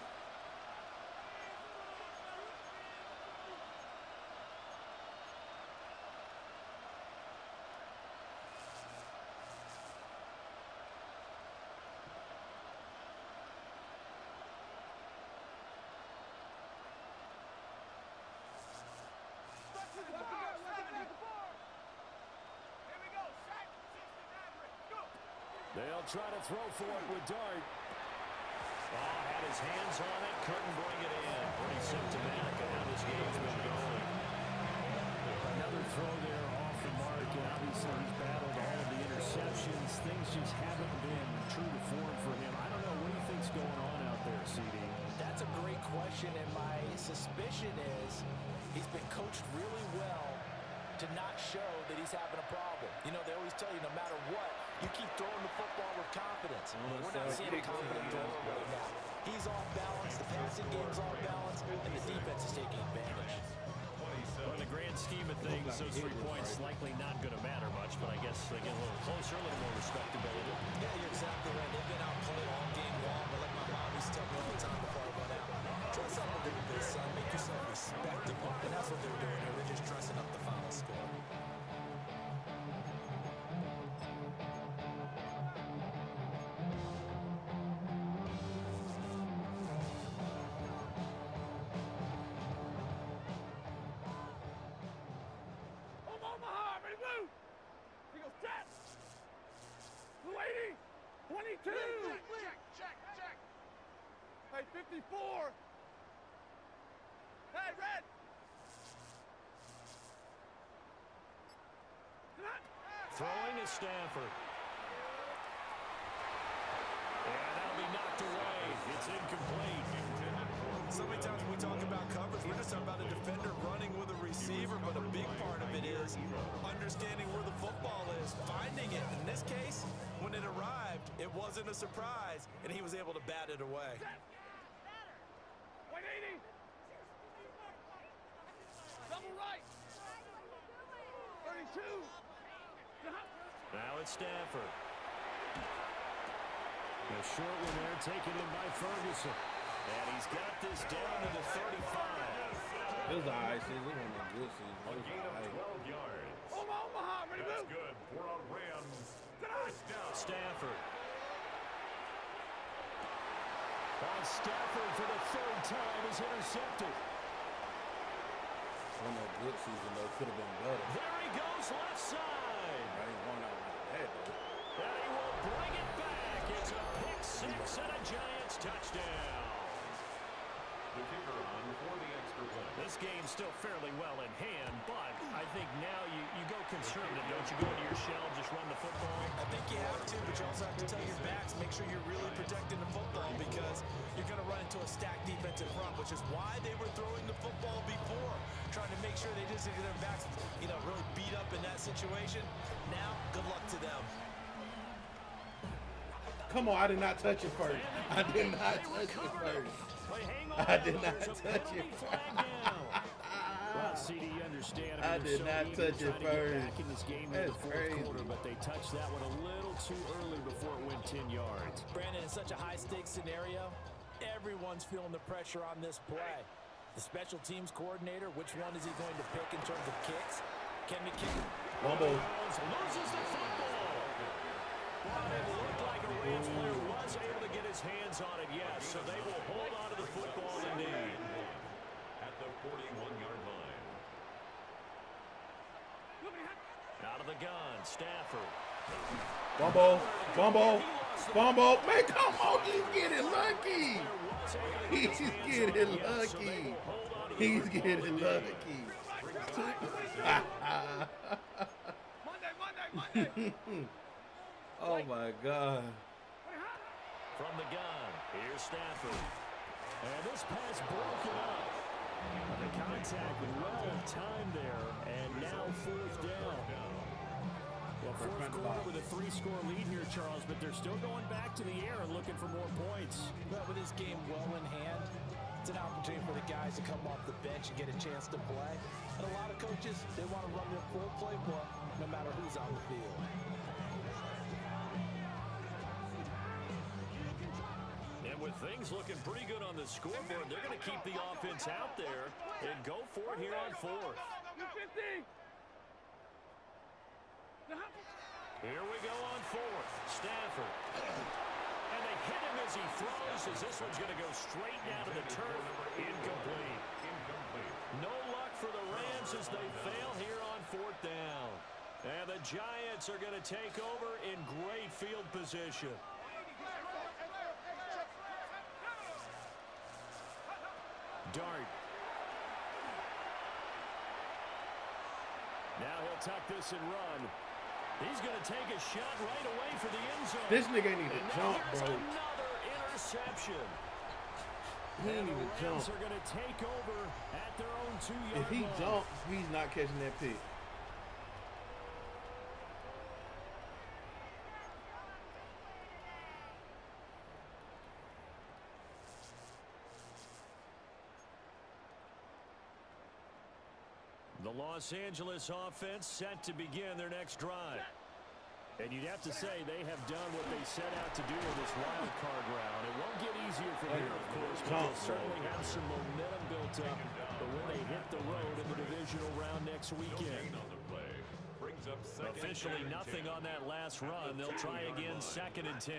They'll try to throw for it with Dart. Oh, had his hands on it, couldn't bring it in. Pretty symptomatic of how this game's been going. Another throw there off the mark, and obviously he's battled all of the interceptions. Things just haven't been true to form for him. I don't know, what do you think's going on out there, CD? That's a great question, and my suspicion is he's been coached really well to not show that he's having a problem. You know, they always tell you no matter what, you keep throwing the football with confidence. We're not seeing a confident thrower right now. He's off balance, the passing game's off balance, and the defense is taking advantage. Well, in the grand scheme of things, those 3 points likely not going to matter much, but I guess they get a little closer, a little more respectability. Yeah, you're exactly right. They've been outplayed all game long, but like my mom used to tell me all the time before I went out, dress up a little bit, son. Make yourself respectable. And that's what they're doing here. They're just dressing up the final score. Hey, 54! Hey, Red! Throwing is Stafford. And that'll be knocked away. It's incomplete. So many times when we talk about coverage, we're just talking about a defender running with a receiver, but a big part of it is understanding where the football is, finding it. In this case, when it arrived, it wasn't a surprise, and he was able to bat it away. Double right. 32. Now it's Stafford. A short one there, taken in by Ferguson. And he's got this down to the 35. It was an alright season. It wasn't a good season. A It was gain of alright. 12 yards. Omaha, ready to That's move. good for a Rams first down. Stafford. And Stafford for the third time is intercepted. Wasn't a good season though. Could have been better. There he goes left side. I ain't going out like that though. And he will bring it back. It's a pick six and a Giants touchdown. The kicker on for the extra point. This game's still fairly well in hand, but I think now you go conservative, don't you? Go into your shell, just run the football. I think you have to, but you also have to tell your backs, make sure you're really protecting the football because you're going to run into a stacked defensive front, which is why they were throwing the football before, trying to make sure they didn't get their backs, really beat up in that situation. Now, good luck to them. Come on, I did not touch it first. I did not touch it first. I did not touch it. Well, CD, you understand. I did not touch it first. Back in this game in That's the fourth crazy. quarter, but they touched that one a little too early before it went 10 yards. Brandon, in such a high-stakes scenario, everyone's feeling the pressure on this play. The special teams coordinator, which one is he going to pick in terms of kicks? Can McKinnon Fumble. Loses the football. But it looked like a Rams player was able to get his hands on it, yes. So they will hold on to the football indeed. At the 41-yard line. Out of the gun, Stafford. Fumble. Fumble. Fumble. Man, come on. He's getting lucky. He's getting lucky. He's getting lucky. Monday. Oh my God. From the gun, here's Stafford. And this pass broken up. The contact well timed there, and now fourth down. Well, fourth quarter with a 3-score lead here, Charles, but they're still going back to the air and looking for more points. Well, with this game well in hand, it's an opportunity for the guys to come off the bench and get a chance to play. And a lot of coaches, they want to run their full playbook no matter who's on the field. And with things looking pretty good on the scoreboard, they're going to keep the offense out there and go for it here on fourth. Here we go on fourth. Stafford. And they hit him as he throws, as this one's going to go straight down to the turf. Incomplete. No luck for the Rams as they fail here on fourth down. And the Giants are going to take over in great field position. Dart. Now he'll tuck this and run. He's going to take a shot right away for the end zone. This nigga ain't even And jump, here's bro. another interception. He ain't even The jump. Rams are going to take over at their own 2-yard If he line. jumps, he's not catching that pick. The Los Angeles offense set to begin their next drive. And you'd have to say they have done what they set out to do in this wild card round. It won't get easier from here, of course, but they'll certainly have some momentum built up. But when they hit the road in the divisional round next weekend. Officially nothing on that last run. They'll try again, 2nd and 10.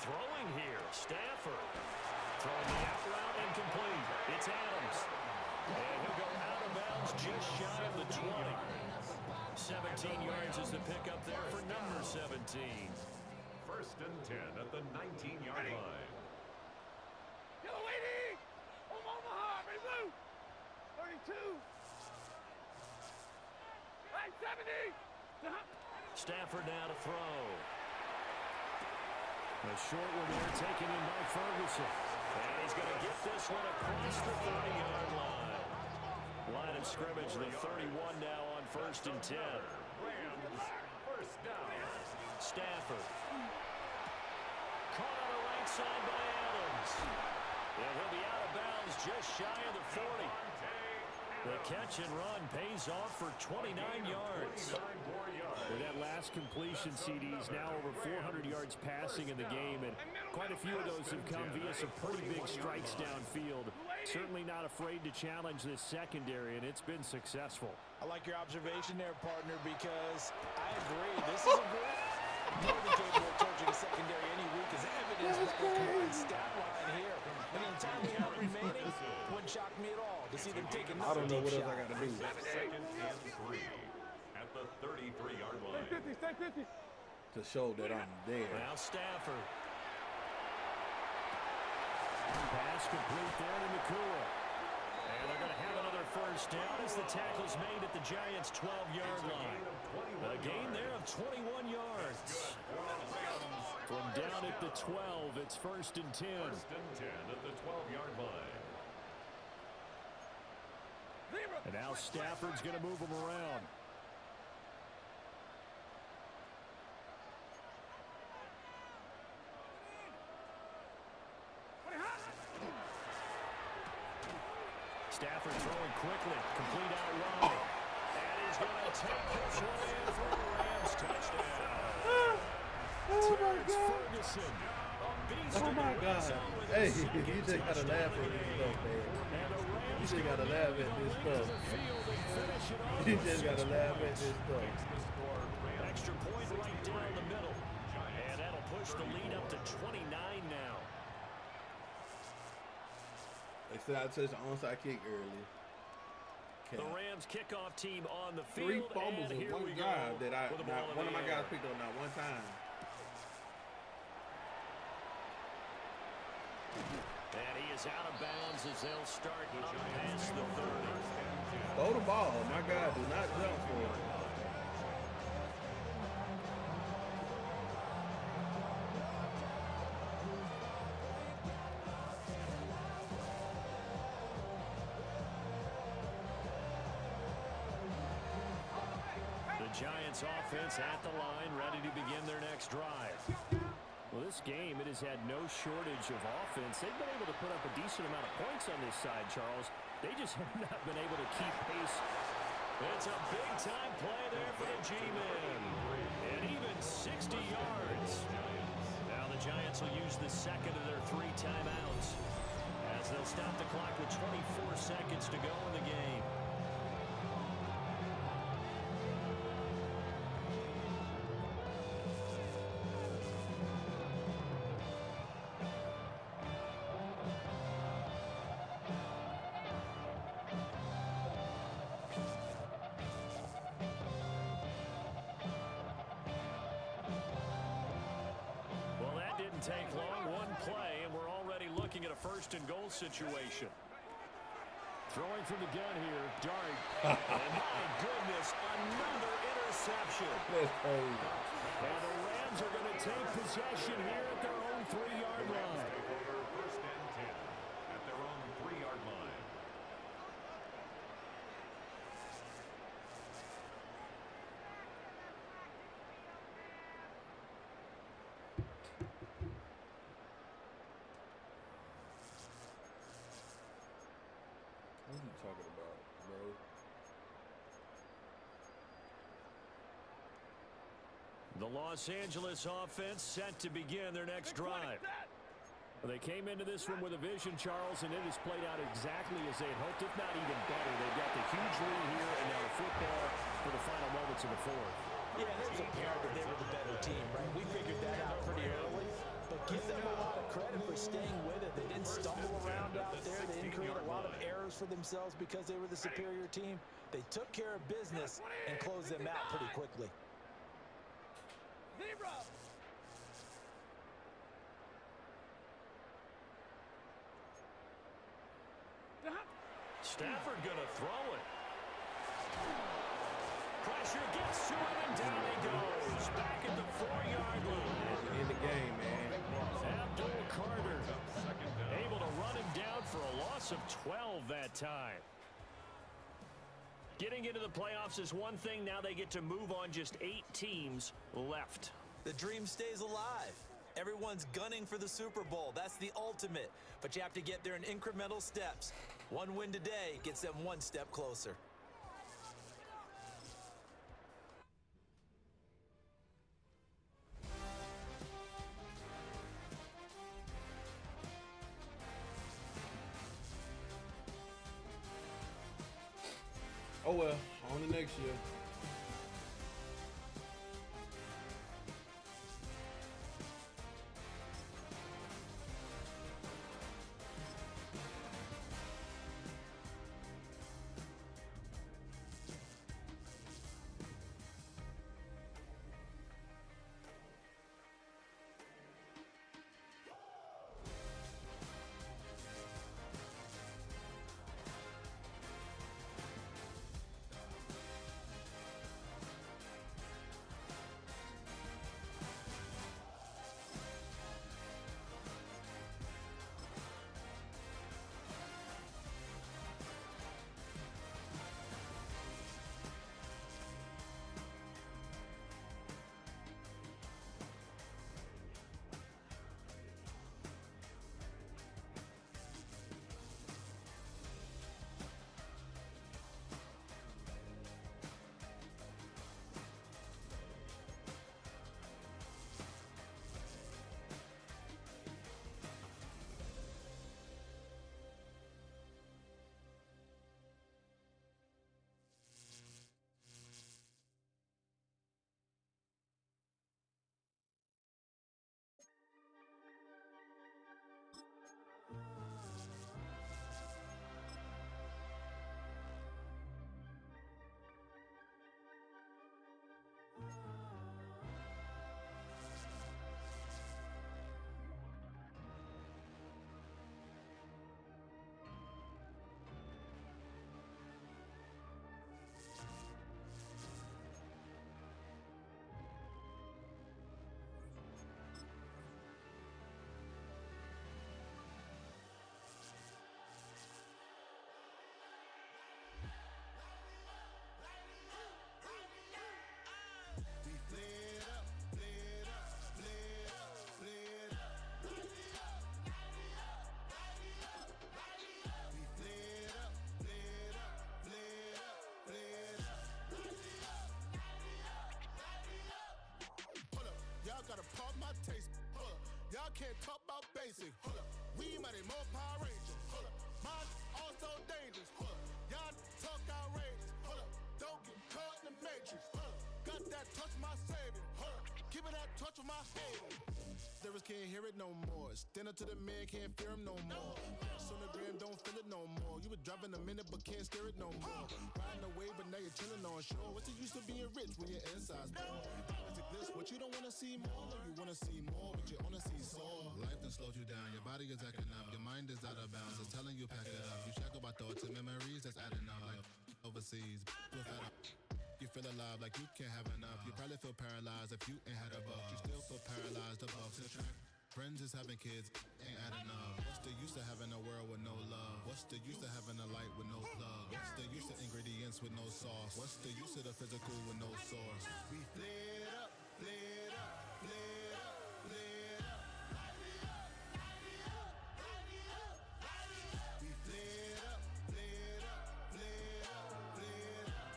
Throwing here, Stafford. Throwing the out route incomplete. It's Adams. And he'll go out of bounds just shy of the 20. 17 yards is the pickup there for number 17. 1st and 10 at the 19-yard line. Yellow 80. Omaha, ready to move. 32. Right 70. Stafford now to throw. A short one there taken in by Ferguson. And he's going to get this one across the 30-yard line. Line of scrimmage, the 31 now on 1st and 10. Rams, first down. Stafford. Caught on the right side by Adams. And he'll be out of bounds just shy of the 40. The catch and run pays off for 29 yards. With that last completion, CD's now over 400 yards passing in the game, and quite a few of those have come via some pretty big strikes downfield. Certainly not afraid to challenge this secondary, and it's been successful. I like your observation there, partner, because I agree. This is a great, more than capable of coaching a secondary any week, as evidenced by the combined stat line here. And the entire half remaining wouldn't shock me at all to see them take another I don't know deep what else shot. I got to do. 2nd and 3 at the 33-yard line. To show that I'm there. Now Stafford. Pass complete there to Nakua. And they're going to have another first down as the tackle's made at the Giants' 12-yard line. A gain there of 21 yards. From down at the 12, it's 1st and 10. 1st and 10 at the 12-yard line. And now Stafford's going to move him around. Stafford throwing quickly, complete out wide. And he's going to take this one in for a Rams touchdown. Terrence Ferguson, a beast Oh in my the red God. zone with Hey, his second you just gotta touchdown laugh of at the this game. stuff, man. And the You Rams just gotta laugh at this stuff. You just gotta laugh at this stuff. Extra point right down the middle. And that'll push the lead up to 29 now. They said I touched the onside kick early. The Rams kickoff team on the 3 field. fumbles and in here one we go drive that with the ball in one of the my air. guys picked up not one time. And he is out of bounds as they'll start up past the 30. Throw the ball. My guy do not jump for it. The Giants offense at the line, ready to begin their next drive. Well, this game, it has had no shortage of offense. They've been able to put up a decent amount of points on this side, Charles. They just have not been able to keep pace. It's a big-time play there for the G-Men. And even 60 yards. Now the Giants will use the second of their 3 timeouts as they'll stop the clock with 24 seconds to go in the game. Take long, one play, and we're already looking at a 1st and goal situation. Throwing from the gun here, Dart. And my goodness, another interception. That's crazy. And the Rams are going to take possession here at their own 3-yard line. Take over 1st and 10 at their own 3-yard line. What are you talking about, bro? The Los Angeles offense set to begin their next drive. They came into this one with a vision, Charles, and it has played out exactly as they had hoped, if not even better. They've got the huge lead here, and now the football for the final moments of the 4th. Yeah, it was apparent that they were the better team, right? We figured that out pretty early. But give them a lot of credit for staying with it. They didn't stumble around out there. They didn't create a lot of errors for themselves because they were the superior team. They took care of business and closed them out pretty quickly. Stafford going to throw it. Pressure gets to him and down back at the 4-yard line. In the game, man. Abdul Carter able to run him down for a loss of 12 that time. Getting into the playoffs is one thing. Now they get to move on. Just 8 teams left. The dream stays alive. Everyone's gunning for the Super Bowl. That's the ultimate. But you have to get there in incremental steps. One win today gets them one step closer. Oh well, on the next year. Gotta pump my taste. Hold up. Y'all can't talk about basic. Hold up. We mighty more Power Rangers. Hold up. Mine also dangerous. Hold up. Y'all talk outrageous. Hold up. Don't get caught in the matrix. Hold up. Got that touch my savior. Hold up. Give me that touch of my head. Lyrics can't hear it no more. Stand up to the man, can't fear him no more. Sonogram don't feel it no more. You were driving a minute but can't steer it no more. Riding away but now you're chilling on shore. What's the use of being rich when your inside's poor? This, what you don't wanna see more, no, you wanna see more, but you wanna see sore. Life done slowed you down, your body is acting up, your mind is out of bounds, it's telling you pack it up. You check about thoughts and memories that's adding up, like overseas. You feel alive like you can't have enough. You probably feel paralyzed if you ain't had a buck. You still feel paralyzed above the track. Friends is having kids, ain't adding up. What's the use of having a world with no love? What's the use of having a light with no plug? What's the use of ingredients with no sauce? What's the use of the physical with no source? We flared up, flared up, flared up, flared up. We flared up, flared up, flared up, flared up.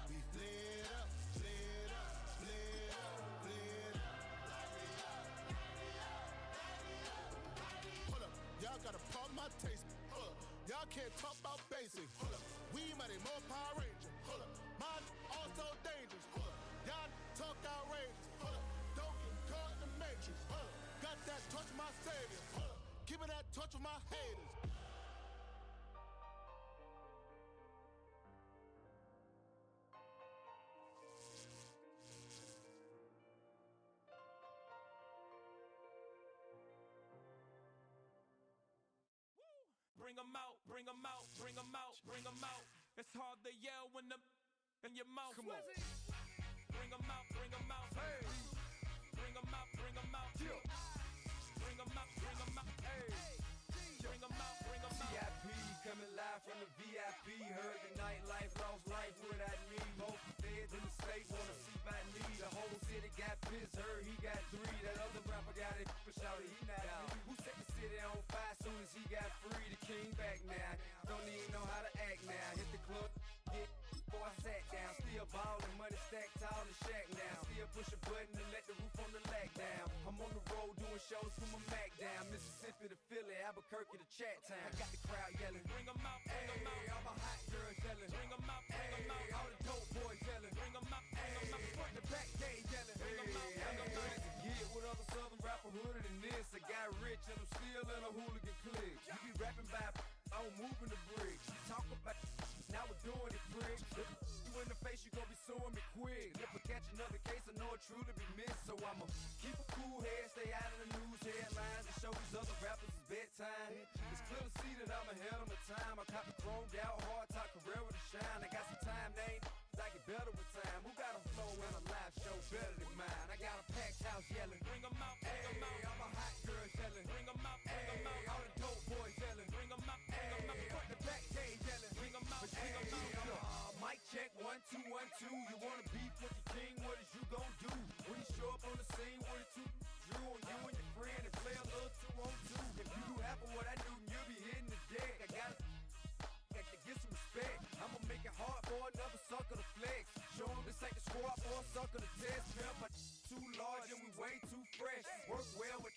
We flared up, flared up, flared up, flared up. Hold up, y'all gotta pump my taste. Hold up, y'all can't talk about basic. Hold up, we mighty more Power Ranger. Hold up, mine also dangerous. Hold up, y'all talk outrageous. Hold up, don't get caught in the matrix. Hold up, got that touch my savior. Hold up, give me that touch of my haters. Bring 'em out, bring 'em out, bring 'em out, bring 'em out. It's hard to yell when the in your mouth. Come on. Bring 'em out, bring 'em out. Hey. Bring 'em out, bring 'em out. Yeah. Bring 'em out, bring 'em out. Hey. Bring 'em out, bring 'em out. VIP coming live from the VIP. Heard the nightlife, lost life without me. Most feds in the state wanna see by me. The whole city got pissed, heard he got 3. That other rapper got it, but shouted he not out. Who set the city on fire soon as he got free? The king back now. Don't even know how to act now. Hit the club, get before I sat down. Still ballin', money stacked tall and shack now. Still push a button and let the roof on the lag down. I'm on the road doing shows from my Mac down. Mississippi to Philly, Albuquerque to Chat Town. I got the crowd yelling. Bring 'em out, bring 'em out. Hey, all my hot girls yelling. Bring 'em out, bring 'em out. All the dope boys yelling. Bring 'em out, bring 'em out. Front the back gate yelling. Bring 'em out, bring 'em out. To get with other southern rapper hooded than this. I got rich and I'm still in a hooligan clique. You be rapping by I'm moving the bricks. Talk about now we're doing it, prick. You in the face, you gon' be suing me quick. If I catch another case, I know it truly be missed. So I'ma keep a cool head, stay out of the news headlines, and show these other rappers it's bedtime. It's clear to see that I'm ahead of my time. I cop the chromed out, hard top career with a shine. I got some time, they ain't I get better with time. Who got a flow and a live show better than mine? I got a packed house yelling. Bring 'em out, bring 'em out. All my hot girls yelling. Bring 'em out, bring 'em out. All the dope boys yelling. Bring 'em out, bring 'em out. Front the back gate yelling. Bring 'em out, bring 'em out. Mic check 1 2 1 2. You wanna beef with the king? What is you gon' do? When you show up on the scene, what is you drew on you and your friend and play a little 2 on 2? If you do half of what I do, then you'll be hitting the deck. I gotta get some respect. I'ma make it hard for another sucker to flex. Show 'em this ain't the squad for a sucker to test. Pimp, but too large and we way too fresh. Work well with.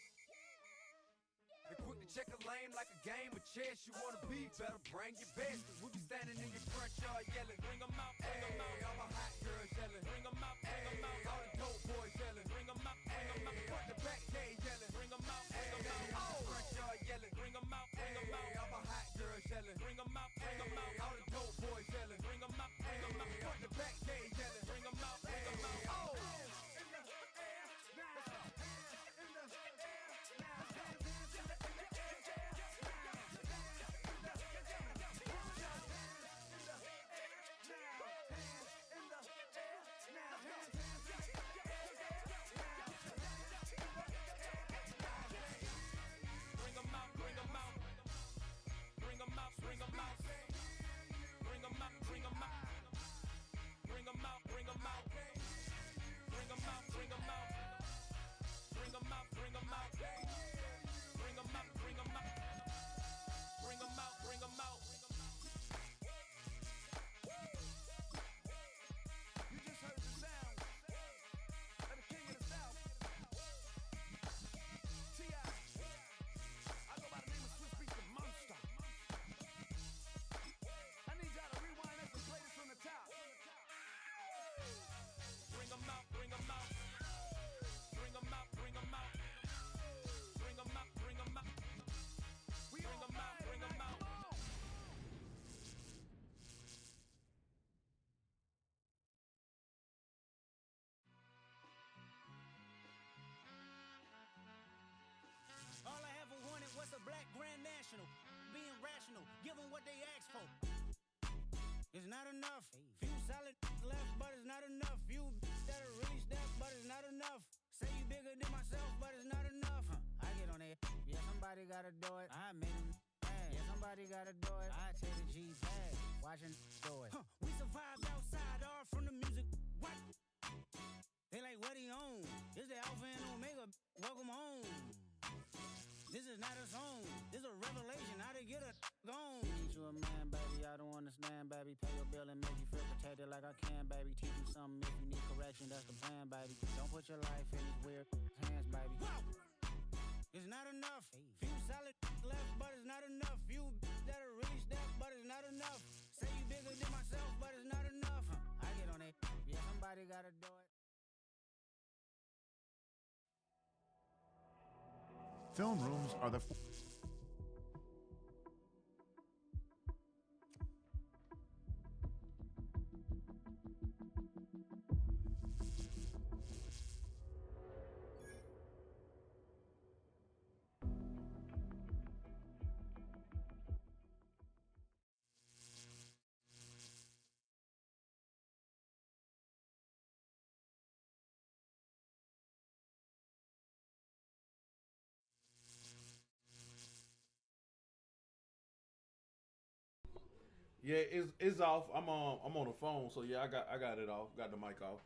And quick to check a lane like a game of chess. You wanna be better, bring your best. We be standing in your front yard yelling. Bring 'em out, bring 'em out. All my hot girls yelling. Bring 'em out, bring 'em out. All the dope boys yelling. Bring 'em out, bring 'em out. Front the back gate yelling. Bring 'em out, bring 'em out. Front yard yelling. Bring 'em out, bring 'em out. All my hot girls yelling. Bring 'em out, bring 'em out. All the dope boys yelling. Bring 'em out, bring 'em out. Front the back gate yelling. Bring 'em out, bring 'em out. Bring 'em out, bring 'em out. Bring 'em out, bring 'em out. Bring 'em out, bring 'em out. Bring 'em out, bring 'em out. Bring 'em out, bring 'em out. Bring 'em out, bring 'em out. Bring 'em out, bring 'em out. Bring 'em out, bring 'em out. You just heard the sound of the king of the south. T.I. I go by the name of Swiss Beats the Monster. I need y'all to rewind this and play this from the top. Bring 'em out, bring 'em out. Bring 'em out, bring 'em out. Bring 'em out, bring 'em out. We Bring on 'em out, fire, bring 'em man. out. Come on. All I ever wanted was a black Grand National. Being rational, give them what they ask for. It's not enough. Few solid left, but it's not enough. Few that'll really step, but it's not enough. Say you bigger than myself, but it's not enough. I get on it. Yeah, somebody gotta do it. I made him mad. Yeah, somebody gotta do it. I take the G bag. Watching do it. We survived outside, all from the music. What? They like, what he on? This the Alpha and Omega. Welcome home. This is not a song. This is a revelation. How to get a gone. Teach you a man, baby. I don't understand, baby. Pay your bill and make you feel protected like I can, baby. Teach you something if you need correction. That's the plan, baby. Don't put your life in these weird hands, baby. It's not enough. Few solid left, but it's not enough. Few that'll really step, but it's not enough. Say you bigger than myself, but it's not enough. I get on it. Yeah, somebody gotta do it. Film rooms are the Yeah, it's off. I'm on the phone, so yeah, I got it off. Got the mic off.